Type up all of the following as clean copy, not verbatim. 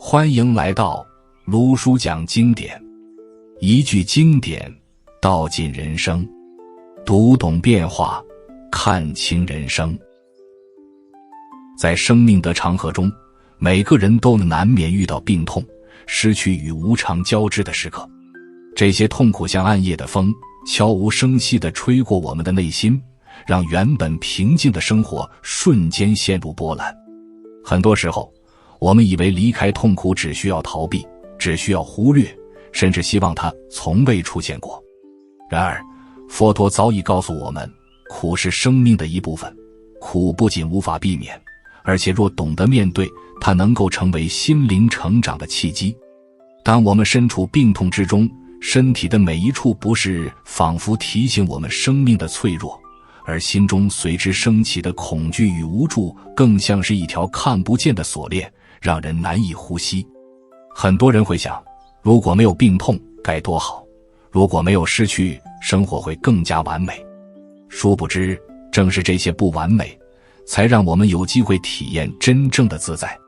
欢迎来到卢叔讲经典，一句经典道尽人生，读懂变化，看清人生。在生命的长河中，每个人都难免遇到病痛、失去与无常交织的时刻。这些痛苦像暗夜的风，悄无声息地吹过我们的内心，让原本平静的生活瞬间陷入波澜。很多时候，我们以为离开痛苦只需要逃避，只需要忽略，甚至希望它从未出现过。然而，佛陀早已告诉我们，苦是生命的一部分，苦不仅无法避免，而且若懂得面对，它能够成为心灵成长的契机。当我们身处病痛之中，身体的每一处不适仿佛提醒我们生命的脆弱，而心中随之升起的恐惧与无助，更像是一条看不见的锁链，让人难以呼吸。很多人会想，如果没有病痛该多好，如果没有失去，生活会更加完美。殊不知，正是这些不完美，才让我们有机会体验真正的自在。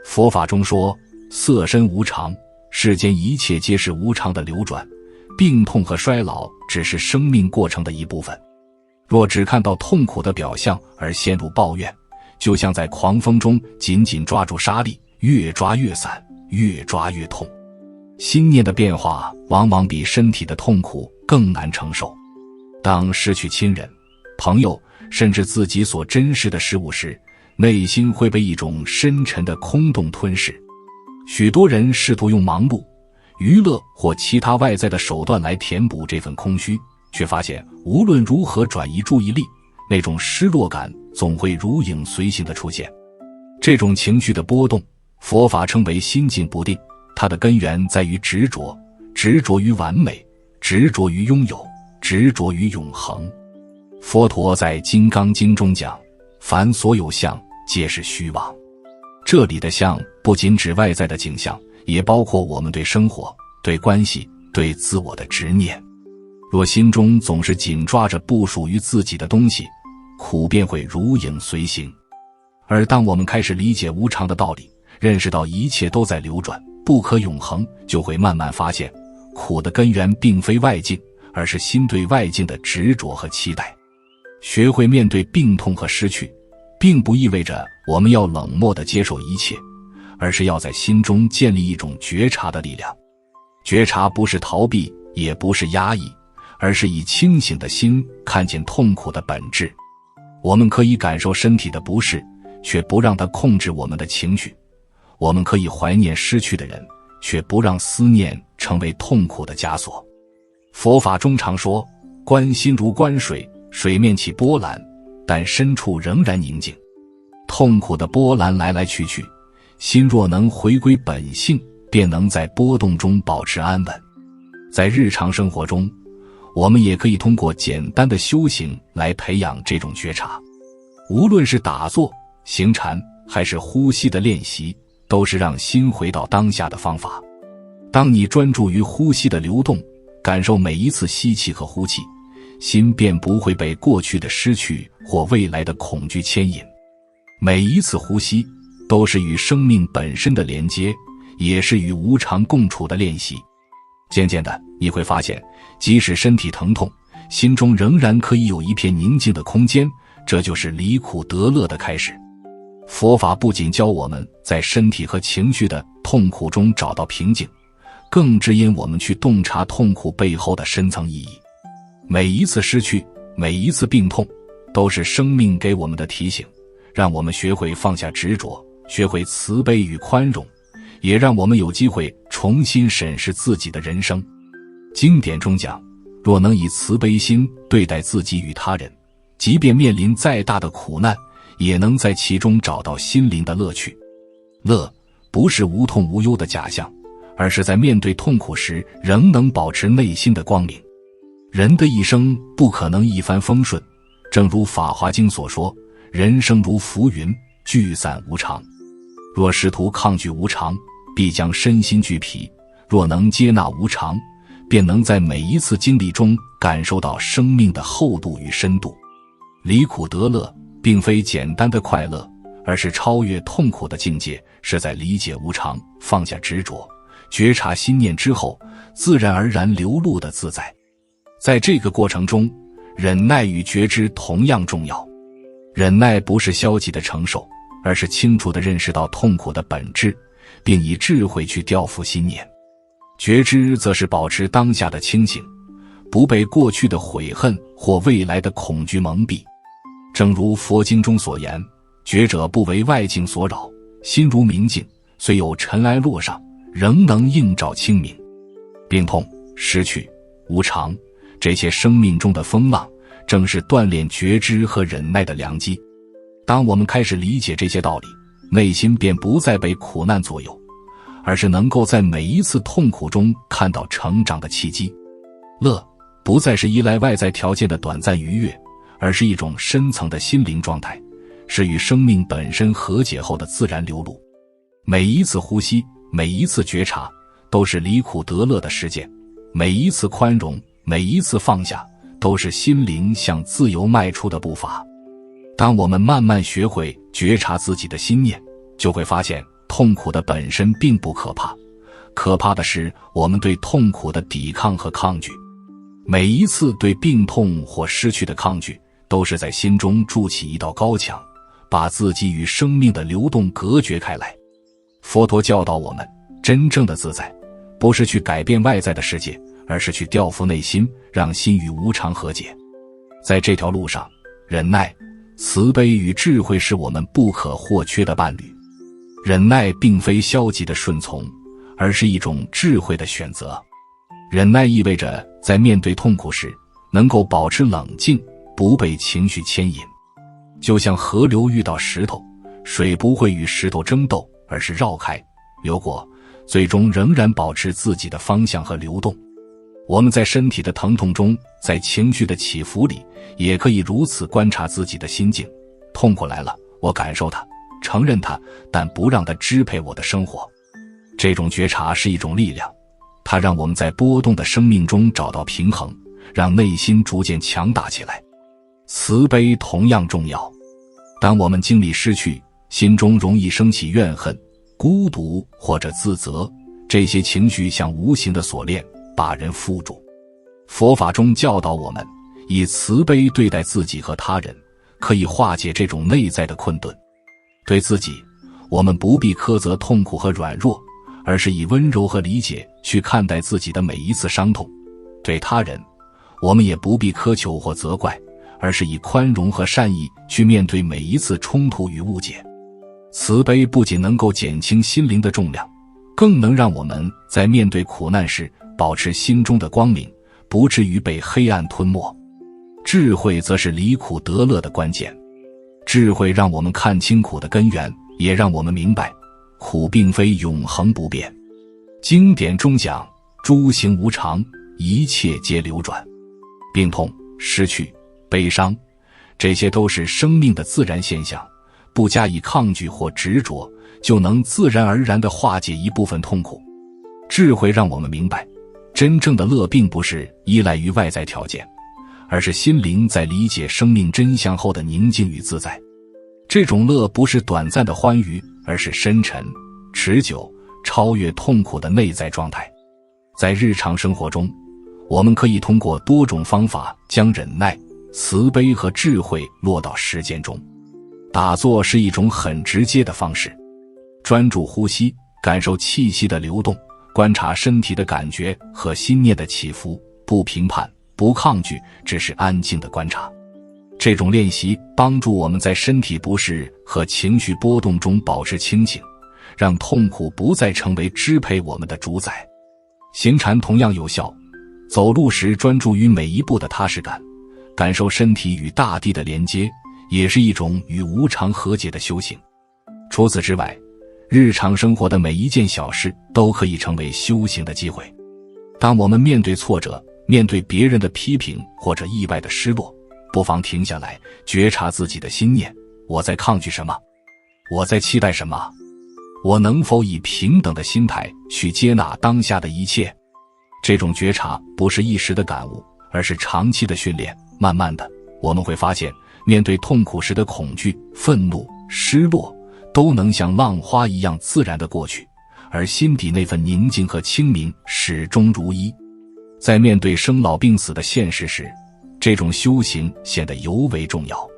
佛法中说，色身无常，世间一切皆是无常的流转，病痛和衰老只是生命过程的一部分。若只看到痛苦的表象而陷入抱怨，就像在狂风中紧紧抓住沙粒，越抓越散，越抓越痛。心念的变化往往比身体的痛苦更难承受。当失去亲人、朋友，甚至自己所珍视的事物时，内心会被一种深沉的空洞吞噬。许多人试图用忙碌、娱乐或其他外在的手段来填补这份空虚，却发现无论如何转移注意力，那种失落感总会如影随形地出现。这种情绪的波动，佛法称为心境不定，它的根源在于执着，执着于完美，执着于拥有，执着于永恒。佛陀在《金刚经》中讲，凡所有相，皆是虚妄。这里的相不仅指外在的景象，也包括我们对生活、对关系、对自我的执念。若心中总是紧抓着不属于自己的东西，苦便会如影随形。而当我们开始理解无常的道理，认识到一切都在流转，不可永恒，就会慢慢发现，苦的根源并非外境，而是心对外境的执着和期待。学会面对病痛和失去，并不意味着我们要冷漠地接受一切，而是要在心中建立一种觉察的力量。觉察不是逃避，也不是压抑，而是以清醒的心看见痛苦的本质。我们可以感受身体的不适，却不让它控制我们的情绪。我们可以怀念失去的人，却不让思念成为痛苦的枷锁。佛法中常说，观心如观水，水面起波澜，但深处仍然宁静。痛苦的波澜来来去去，心若能回归本性，便能在波动中保持安稳。在日常生活中，我们也可以通过简单的修行来培养这种觉察。无论是打坐、行禅，还是呼吸的练习，都是让心回到当下的方法。当你专注于呼吸的流动，感受每一次吸气和呼气，心便不会被过去的失去或未来的恐惧牵引。每一次呼吸都是与生命本身的连接，也是与无常共处的练习。渐渐的，你会发现，即使身体疼痛，心中仍然可以有一片宁静的空间，这就是离苦得乐的开始。佛法不仅教我们在身体和情绪的痛苦中找到平静，更指引我们去洞察痛苦背后的深层意义。每一次失去，每一次病痛，都是生命给我们的提醒，让我们学会放下执着，学会慈悲与宽容，也让我们有机会重新审视自己的人生。经典中讲，若能以慈悲心对待自己与他人，即便面临再大的苦难，也能在其中找到心灵的乐趣。乐不是无痛无忧的假象，而是在面对痛苦时仍能保持内心的光明。人的一生不可能一帆风顺，正如《法华经》所说，人生如浮云，聚散无常。若试图抗拒无常，必将身心俱疲；若能接纳无常，便能在每一次经历中感受到生命的厚度与深度。离苦得乐并非简单的快乐，而是超越痛苦的境界，是在理解无常，放下执着，觉察心念之后，自然而然流露的自在。在这个过程中，忍耐与觉知同样重要。忍耐不是消极的承受，而是清楚地认识到痛苦的本质，并以智慧去调伏心念。觉知则是保持当下的清醒，不被过去的悔恨或未来的恐惧蒙蔽。正如佛经中所言，觉者不为外境所扰，心如明镜，虽有尘埃落上，仍能映照清明。病痛、失去、无常，这些生命中的风浪，正是锻炼觉知和忍耐的良机。当我们开始理解这些道理，内心便不再被苦难左右，而是能够在每一次痛苦中看到成长的契机。乐不再是依赖外在条件的短暂愉悦，而是一种深层的心灵状态，是与生命本身和解后的自然流露。每一次呼吸，每一次觉察，都是离苦得乐的实践；每一次宽容，每一次放下，都是心灵向自由迈出的步伐。当我们慢慢学会觉察自己的心念，就会发现痛苦的本身并不可怕，可怕的是我们对痛苦的抵抗和抗拒。每一次对病痛或失去的抗拒，都是在心中筑起一道高墙，把自己与生命的流动隔绝开来。佛陀教导我们，真正的自在，不是去改变外在的世界，而是去调伏内心，让心与无常和解。在这条路上，忍耐、慈悲与智慧是我们不可或缺的伴侣。忍耐并非消极的顺从，而是一种智慧的选择。忍耐意味着在面对痛苦时，能够保持冷静，不被情绪牵引。就像河流遇到石头，水不会与石头争斗，而是绕开、流过，最终仍然保持自己的方向和流动。我们在身体的疼痛中，在情绪的起伏里，也可以如此观察自己的心境。痛苦来了，我感受它，承认它，但不让它支配我的生活。这种觉察是一种力量，它让我们在波动的生命中找到平衡，让内心逐渐强大起来。慈悲同样重要。当我们经历失去，心中容易升起怨恨、孤独或者自责，这些情绪像无形的锁链，把人缚住。佛法中教导我们，以慈悲对待自己和他人，可以化解这种内在的困顿。对自己，我们不必苛责痛苦和软弱，而是以温柔和理解去看待自己的每一次伤痛。对他人，我们也不必苛求或责怪，而是以宽容和善意去面对每一次冲突与误解。慈悲不仅能够减轻心灵的重量，更能让我们在面对苦难时保持心中的光明，不至于被黑暗吞没。智慧则是离苦得乐的关键。智慧让我们看清苦的根源，也让我们明白苦并非永恒不变。经典中讲，诸行无常，一切皆流转。病痛、失去、悲伤，这些都是生命的自然现象，不加以抗拒或执着，就能自然而然地化解一部分痛苦。智慧让我们明白，真正的乐并不是依赖于外在条件，而是心灵在理解生命真相后的宁静与自在。这种乐不是短暂的欢愉，而是深沉、持久、超越痛苦的内在状态。在日常生活中，我们可以通过多种方法将忍耐、慈悲和智慧落到实践中。打坐是一种很直接的方式，专注呼吸，感受气息的流动，观察身体的感觉和心念的起伏，不评判，不抗拒，只是安静的观察。这种练习帮助我们在身体不适和情绪波动中保持清醒，让痛苦不再成为支配我们的主宰。行禅同样有效，走路时专注于每一步的踏实感，感受身体与大地的连接，也是一种与无常和解的修行。除此之外，日常生活的每一件小事都可以成为修行的机会。当我们面对挫折，面对别人的批评或者意外的失落，不妨停下来，觉察自己的心念，我在抗拒什么？我在期待什么？我能否以平等的心态去接纳当下的一切？这种觉察不是一时的感悟，而是长期的训练。慢慢的，我们会发现，面对痛苦时的恐惧、愤怒、失落，都能像浪花一样自然地过去，而心底那份宁静和清明始终如一。在面对生老病死的现实时，这种修行显得尤为重要。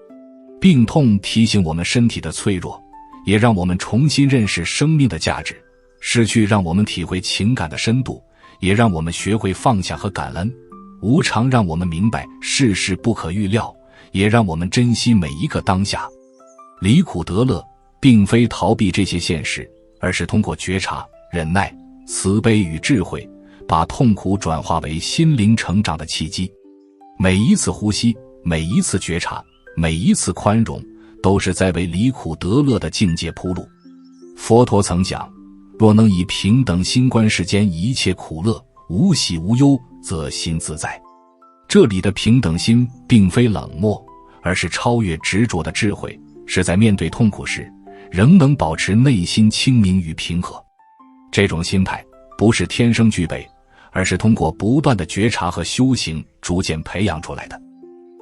病痛提醒我们身体的脆弱，也让我们重新认识生命的价值；失去让我们体会情感的深度，也让我们学会放下和感恩；无常让我们明白世事不可预料，也让我们珍惜每一个当下。离苦得乐并非逃避这些现实，而是通过觉察、忍耐、慈悲与智慧，把痛苦转化为心灵成长的契机。每一次呼吸，每一次觉察，每一次宽容，都是在为离苦得乐的境界铺路。佛陀曾讲，若能以平等心观世间一切苦乐，无喜无忧，则心自在。这里的平等心并非冷漠，而是超越执着的智慧，是在面对痛苦时仍能保持内心清明与平和。这种心态不是天生具备，而是通过不断的觉察和修行逐渐培养出来的。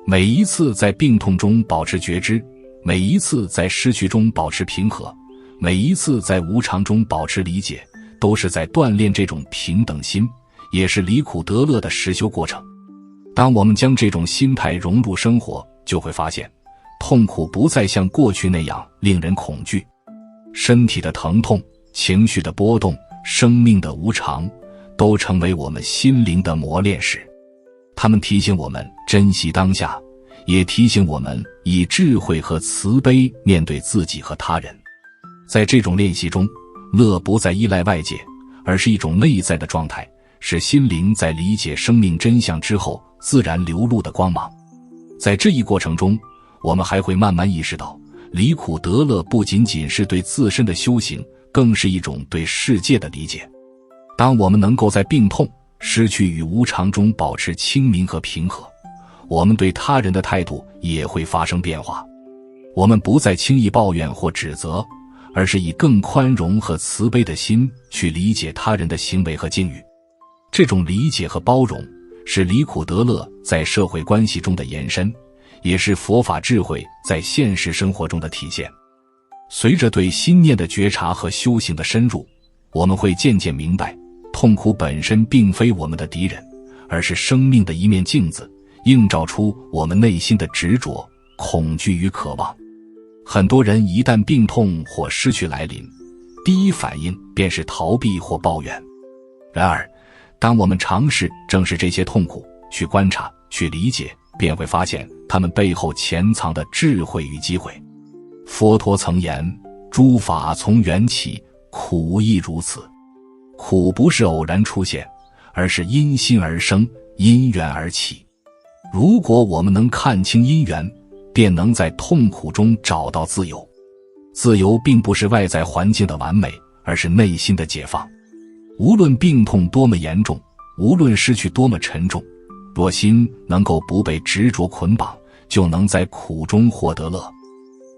每一次在病痛中保持觉知，每一次在失去中保持平和，每一次在无常中保持理解，都是在锻炼这种平等心，也是离苦得乐的实修过程。当我们将这种心态融入生活，就会发现痛苦不再像过去那样令人恐惧。身体的疼痛、情绪的波动、生命的无常，都成为我们心灵的磨练室。它们提醒我们珍惜当下，也提醒我们以智慧和慈悲面对自己和他人。在这种练习中，乐不再依赖外界，而是一种内在的状态，是心灵在理解生命真相之后自然流露的光芒。在这一过程中，我们还会慢慢意识到，离苦得乐不仅仅是对自身的修行，更是一种对世界的理解。当我们能够在病痛、失去与无常中保持清明和平和，我们对他人的态度也会发生变化。我们不再轻易抱怨或指责，而是以更宽容和慈悲的心去理解他人的行为和境遇。这种理解和包容是离苦得乐在社会关系中的延伸，也是佛法智慧在现实生活中的体现。随着对心念的觉察和修行的深入，我们会渐渐明白，痛苦本身并非我们的敌人，而是生命的一面镜子，映照出我们内心的执着、恐惧与渴望。很多人一旦病痛或失去来临，第一反应便是逃避或抱怨。然而，当我们尝试正视这些痛苦，去观察、去理解，便会发现它们背后潜藏的智慧与机会。佛陀曾言，诸法从缘起，苦亦如此。苦不是偶然出现，而是因心而生，因缘而起。如果我们能看清因缘，便能在痛苦中找到自由。自由并不是外在环境的完美，而是内心的解放。无论病痛多么严重，无论失去多么沉重，若心能够不被执着捆绑，就能在苦中获得乐。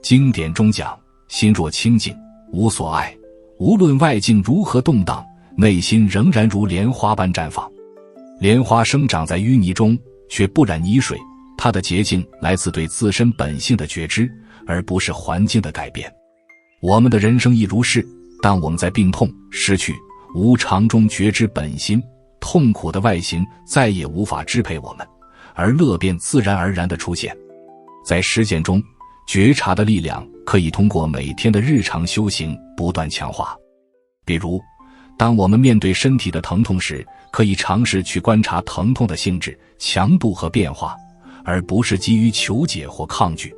经典中讲，心若清净，无所爱，无论外境如何动荡，内心仍然如莲花般绽放。莲花生长在淤泥中，却不染泥水，它的洁净来自对自身本性的觉知，而不是环境的改变。我们的人生亦如是，当我们在病痛、失去、无常中觉知本心，痛苦的外形再也无法支配我们，而乐便自然而然地出现。在实践中，觉察的力量可以通过每天的日常修行不断强化。比如，当我们面对身体的疼痛时，可以尝试去观察疼痛的性质、强度和变化，而不是急于求解或抗拒。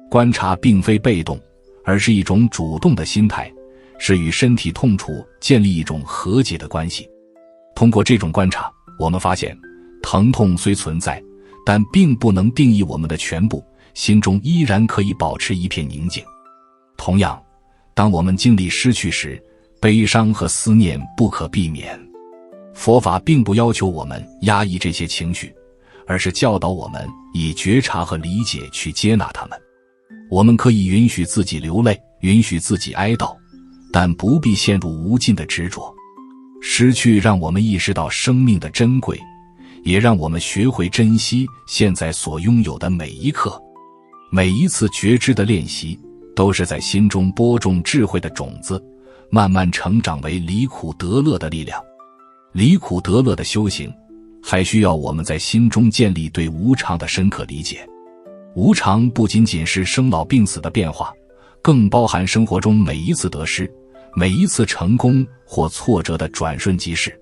观察并非被动，而是一种主动的心态，是与身体痛楚建立一种和解的关系。通过这种观察，我们发现，疼痛虽存在，但并不能定义我们的全部，心中依然可以保持一片宁静。同样，当我们经历失去时，悲伤和思念不可避免。佛法并不要求我们压抑这些情绪，而是教导我们以觉察和理解去接纳它们。我们可以允许自己流泪，允许自己哀悼，但不必陷入无尽的执着。失去让我们意识到生命的珍贵，也让我们学会珍惜现在所拥有的每一刻。每一次觉知的练习，都是在心中播种智慧的种子，慢慢成长为离苦得乐的力量。离苦得乐的修行，还需要我们在心中建立对无常的深刻理解。无常不仅仅是生老病死的变化，更包含生活中每一次得失，每一次成功或挫折的转瞬即逝。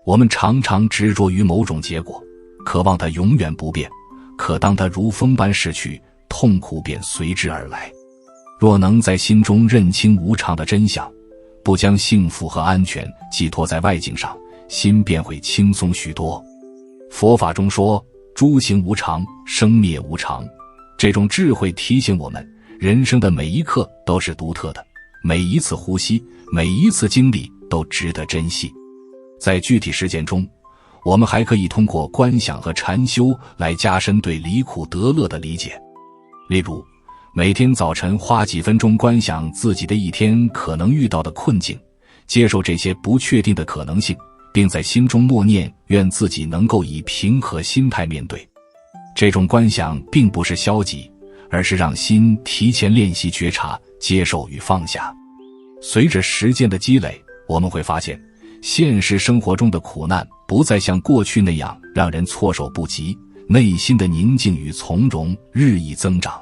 我们常常执着于某种结果，渴望它永远不变，可当它如风般逝去，痛苦便随之而来。若能在心中认清无常的真相，不将幸福和安全寄托在外境上，心便会轻松许多。佛法中说，诸行无常，生灭无常，这种智慧提醒我们，人生的每一刻都是独特的，每一次呼吸，每一次经历都值得珍惜。在具体实践中，我们还可以通过观想和禅修来加深对离苦得乐的理解。例如，每天早晨花几分钟观想自己的一天可能遇到的困境，接受这些不确定的可能性，并在心中默念愿自己能够以平和心态面对。这种观想并不是消极，而是让心提前练习觉察、接受与放下。随着时间的积累，我们会发现，现实生活中的苦难不再像过去那样让人措手不及，内心的宁静与从容日益增长。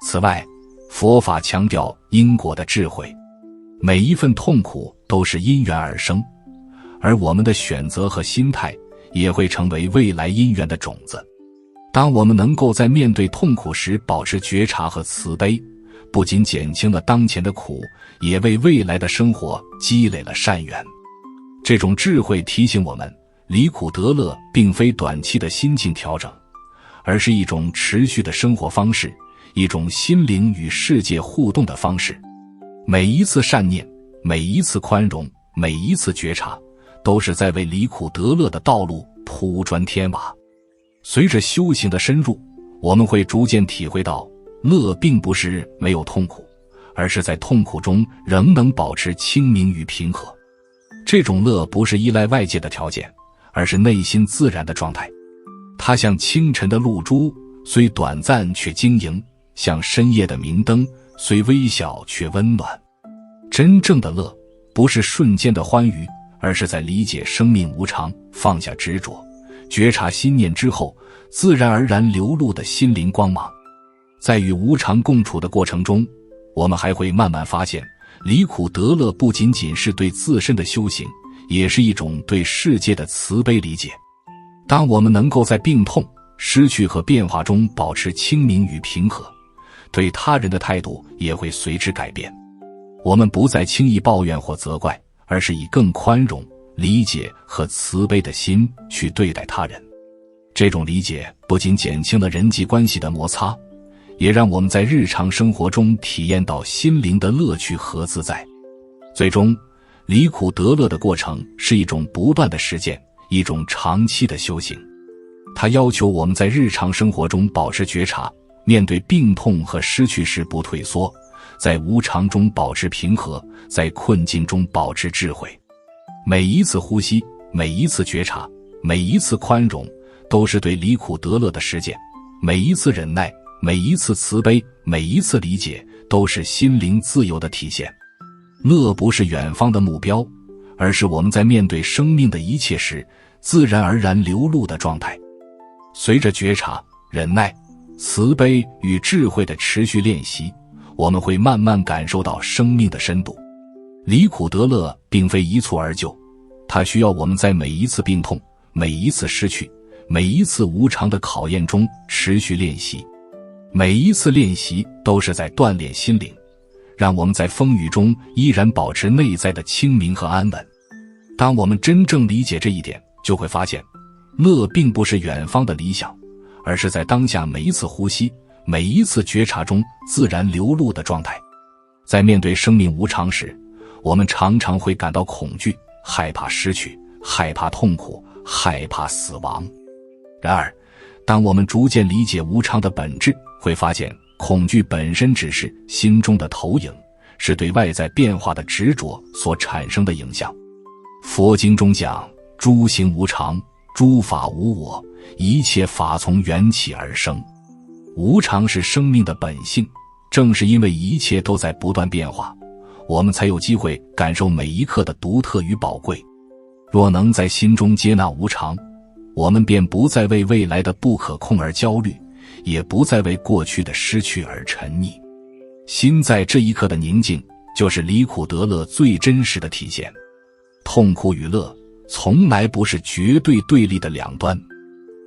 此外，佛法强调因果的智慧，每一份痛苦都是因缘而生，而我们的选择和心态也会成为未来因缘的种子。当我们能够在面对痛苦时保持觉察和慈悲，不仅减轻了当前的苦，也为未来的生活积累了善缘。这种智慧提醒我们，离苦得乐并非短期的心境调整，而是一种持续的生活方式，一种心灵与世界互动的方式。每一次善念，每一次宽容，每一次觉察，都是在为离苦得乐的道路铺砖添瓦。随着修行的深入，我们会逐渐体会到，乐并不是没有痛苦，而是在痛苦中仍能保持清明与平和。这种乐不是依赖外界的条件，而是内心自然的状态。它像清晨的露珠，虽短暂却晶莹，像深夜的明灯，虽微小却温暖。真正的乐，不是瞬间的欢愉，而是在理解生命无常，放下执着，觉察心念之后，自然而然流露的心灵光芒。在与无常共处的过程中，我们还会慢慢发现，离苦得乐不仅仅是对自身的修行，也是一种对世界的慈悲理解。当我们能够在病痛、失去和变化中保持清明与平和，对他人的态度也会随之改变。我们不再轻易抱怨或责怪，而是以更宽容、理解和慈悲的心去对待他人。这种理解不仅减轻了人际关系的摩擦，也让我们在日常生活中体验到心灵的乐趣和自在。最终，离苦得乐的过程是一种不断的实践，一种长期的修行。它要求我们在日常生活中保持觉察，面对病痛和失去时不退缩，在无常中保持平和，在困境中保持智慧。每一次呼吸，每一次觉察，每一次宽容，都是对离苦得乐的实践。每一次忍耐，每一次慈悲，每一次理解，都是心灵自由的体现。乐不是远方的目标，而是我们在面对生命的一切时，自然而然流露的状态。随着觉察、忍耐、慈悲与智慧的持续练习，我们会慢慢感受到生命的深度。离苦得乐并非一蹴而就，它需要我们在每一次病痛、每一次失去、每一次无常的考验中持续练习。每一次练习都是在锻炼心灵，让我们在风雨中依然保持内在的清明和安稳。当我们真正理解这一点，就会发现，乐并不是远方的理想，而是在当下每一次呼吸、每一次觉察中自然流露的状态。在面对生命无常时，我们常常会感到恐惧，害怕失去，害怕痛苦，害怕死亡。然而，当我们逐渐理解无常的本质，会发现恐惧本身只是心中的投影，是对外在变化的执着所产生的影响。佛经中讲，诸行无常，诸法无我，一切法从缘起而生。无常是生命的本性，正是因为一切都在不断变化，我们才有机会感受每一刻的独特与宝贵。若能在心中接纳无常，我们便不再为未来的不可控而焦虑，也不再为过去的失去而沉溺。心在这一刻的宁静，就是离苦得乐最真实的体现。痛苦与乐从来不是绝对对立的两端，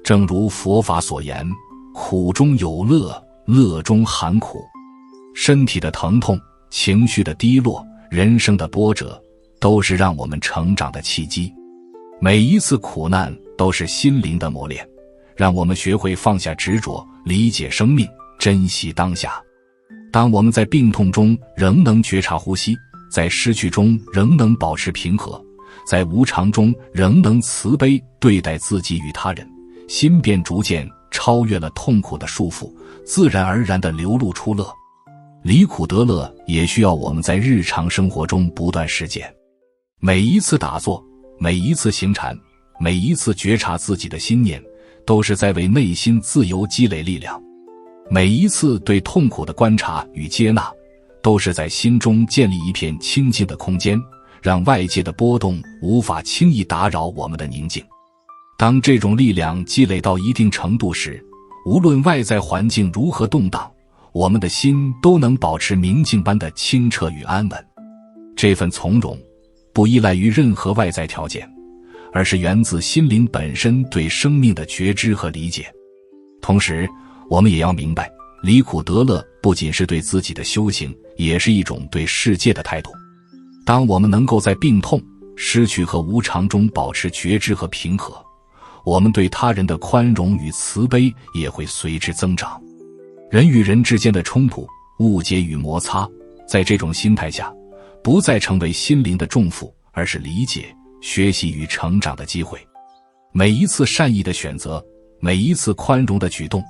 正如佛法所言，苦中有乐，乐中含苦。身体的疼痛，情绪的低落，人生的波折，都是让我们成长的契机。每一次苦难都是心灵的磨练，让我们学会放下执着，理解生命，珍惜当下。当我们在病痛中仍能觉察呼吸，在失去中仍能保持平和，在无常中仍能慈悲对待自己与他人，心便逐渐超越了痛苦的束缚，自然而然地流露出乐。离苦得乐也需要我们在日常生活中不断实践。每一次打坐，每一次行禅，每一次觉察自己的心念，都是在为内心自由积累力量。每一次对痛苦的观察与接纳，都是在心中建立一片清净的空间，让外界的波动无法轻易打扰我们的宁静。当这种力量积累到一定程度时，无论外在环境如何动荡，我们的心都能保持明镜般的清澈与安稳。这份从容不依赖于任何外在条件，而是源自心灵本身对生命的觉知和理解。同时，我们也要明白，离苦得乐不仅是对自己的修行，也是一种对世界的态度。当我们能够在病痛、失去和无常中保持觉知和平和，我们对他人的宽容与慈悲也会随之增长。人与人之间的冲突、误解与摩擦，在这种心态下，不再成为心灵的重负，而是理解、学习与成长的机会。每一次善意的选择，每一次宽容的举动，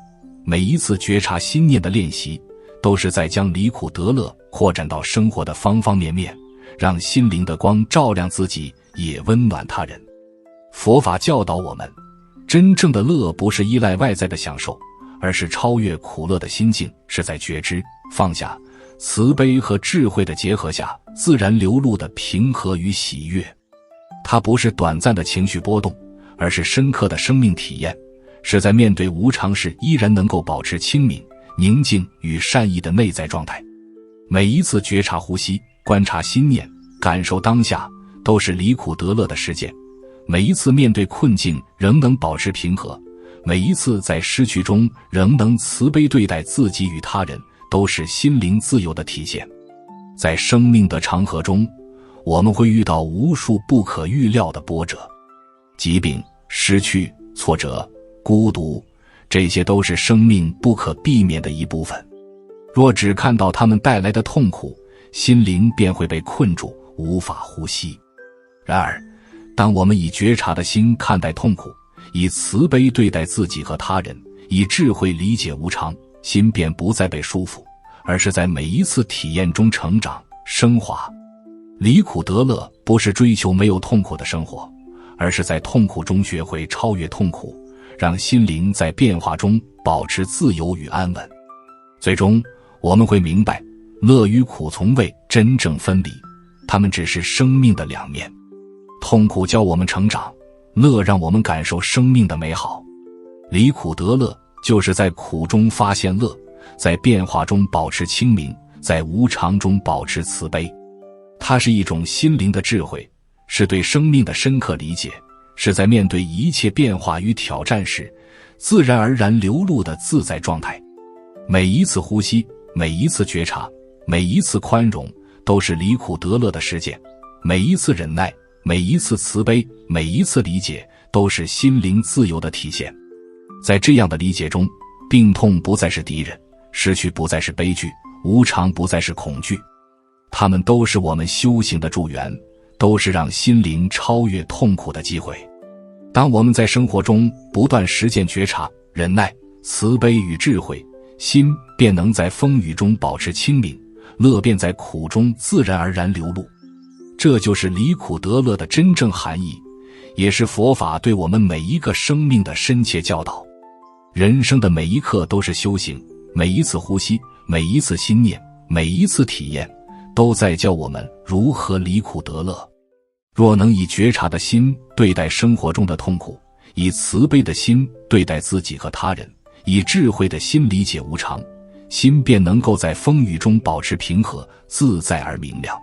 每一次觉察心念的练习，都是在将离苦得乐扩展到生活的方方面面，让心灵的光照亮自己，也温暖他人。佛法教导我们，真正的乐不是依赖外在的享受，而是超越苦乐的心境，是在觉知、放下、慈悲和智慧的结合下自然流露的平和与喜悦。它不是短暂的情绪波动，而是深刻的生命体验，是在面对无常时依然能够保持清明、宁静与善意的内在状态。每一次觉察呼吸，观察心念，感受当下，都是离苦得乐的实践。每一次面对困境仍能保持平和，每一次在失去中仍能慈悲对待自己与他人，都是心灵自由的体现。在生命的长河中，我们会遇到无数不可预料的波折，疾病、失去、挫折、孤独，这些都是生命不可避免的一部分。若只看到它们带来的痛苦，心灵便会被困住，无法呼吸。然而，当我们以觉察的心看待痛苦，以慈悲对待自己和他人，以智慧理解无常，心便不再被束缚，而是在每一次体验中成长、升华。离苦得乐不是追求没有痛苦的生活，而是在痛苦中学会超越痛苦，让心灵在变化中保持自由与安稳。最终，我们会明白，乐与苦从未真正分离，它们只是生命的两面。痛苦教我们成长，乐让我们感受生命的美好。离苦得乐，就是在苦中发现乐，在变化中保持清明，在无常中保持慈悲。它是一种心灵的智慧，是对生命的深刻理解，是在面对一切变化与挑战时，自然而然流露的自在状态。每一次呼吸，每一次觉察，每一次宽容，都是离苦得乐的实践。每一次忍耐，每一次慈悲，每一次理解，都是心灵自由的体现。在这样的理解中，病痛不再是敌人，失去不再是悲剧，无常不再是恐惧，它们都是我们修行的助缘，都是让心灵超越痛苦的机会。当我们在生活中不断实践觉察、忍耐、慈悲与智慧，心便能在风雨中保持清明，乐便在苦中自然而然流露。这就是离苦得乐的真正含义，也是佛法对我们每一个生命的深切教导。人生的每一刻都是修行，每一次呼吸，每一次心念，每一次体验，都在教我们如何离苦得乐。若能以觉察的心对待生活中的痛苦，以慈悲的心对待自己和他人，以智慧的心理解无常，心便能够在风雨中保持平和、自在而明亮。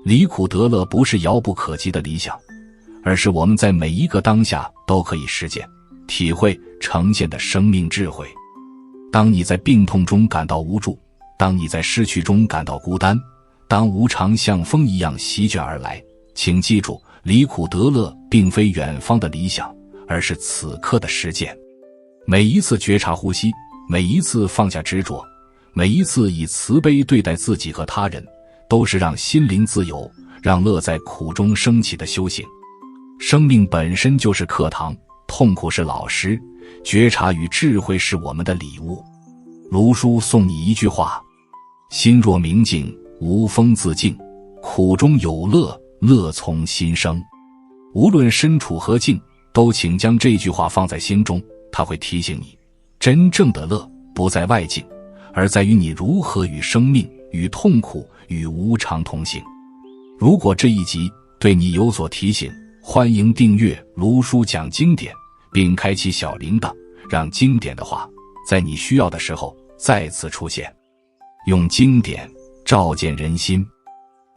离苦得乐不是遥不可及的理想，而是我们在每一个当下都可以实践、体会、呈现的生命智慧。当你在病痛中感到无助，当你在失去中感到孤单，当无常像风一样席卷而来，请记住，离苦得乐并非远方的理想，而是此刻的实践。每一次觉察呼吸，每一次放下执着，每一次以慈悲对待自己和他人，都是让心灵自由，让乐在苦中升起的修行。生命本身就是课堂，痛苦是老师，觉察与智慧是我们的礼物。卢叔送你一句话：心若明镜，无风自静，苦中有乐，乐从心生。无论身处何境，都请将这句话放在心中，它会提醒你，真正的乐不在外境，而在于你如何与生命、与痛苦、与无常同行。如果这一集对你有所提醒，欢迎订阅卢叔讲经典，并开启小铃铛，让经典的话在你需要的时候再次出现。用经典照见人心，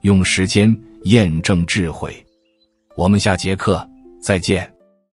用时间验证智慧。我们下节课再见。